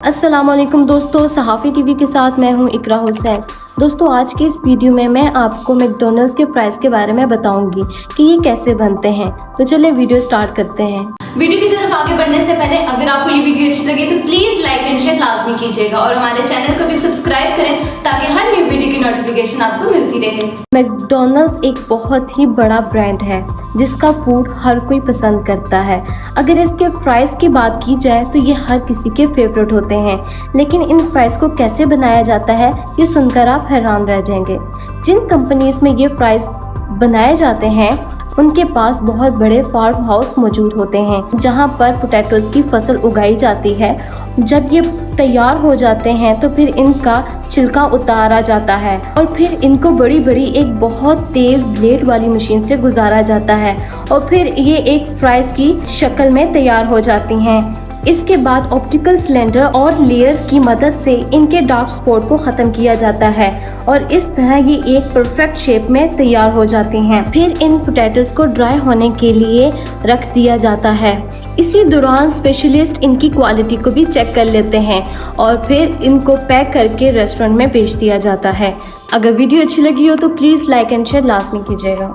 अस्सलामुअलैकुम दोस्तों, सहाफ़ी टीवी के साथ मैं हूं इकरा हुसैन। दोस्तों, आज की इस वीडियो में मैं आपको मैकडॉनल्ड्स के फ्राइज़ के बारे में बताऊंगी कि ये कैसे बनते हैं। तो चलिए वीडियो स्टार्ट करते हैं। वीडियो की तरफ आगे बढ़ने से पहले अगर आपको ये वीडियो अच्छी लगे तो प्लीज़ लाइक एंड शेयर लाजमी कीजिएगा और हमारे चैनल को भी सब्सक्राइब करें ताकि हर न्यू वीडियो की नोटिफिकेशन आपको मिलती रहे। मैकडॉनल्ड्स एक बहुत ही बड़ा ब्रांड है जिसका फूड हर कोई पसंद करता है। अगर इसके फ्राइज़ की बात की जाए तो ये हर किसी के फेवरेट होते हैं, लेकिन इन फ्राइज़ को कैसे बनाया जाता है ये सुनकर आप हैरान रह जाएंगे। जिन कंपनीज में ये फ्राइज़ बनाए जाते हैं उनके पास बहुत बड़े फार्म हाउस मौजूद होते हैं जहां पर पोटैटोज़ की फसल उगाई जाती है। जब ये तैयार हो जाते हैं तो फिर इनका छिलका उतारा जाता है और फिर इनको बड़ी बड़ी एक बहुत तेज़ ब्लेड वाली मशीन से गुजारा जाता है और फिर ये एक फ्राइज़ की शक्ल में तैयार हो जाती हैं। इसके बाद ऑप्टिकल सिलेंडर और लेयर्स की मदद से इनके डार्क स्पॉट को ख़त्म किया जाता है और इस तरह ये एक परफेक्ट शेप में तैयार हो जाती हैं। फिर इन पोटैटोज़ को ड्राई होने के लिए रख दिया जाता है। इसी दौरान स्पेशलिस्ट इनकी क्वालिटी को भी चेक कर लेते हैं और फिर इनको पैक करके रेस्टोरेंट में भेज दिया जाता है। अगर वीडियो अच्छी लगी हो तो प्लीज़ लाइक एंड शेयर लाजमी कीजिएगा।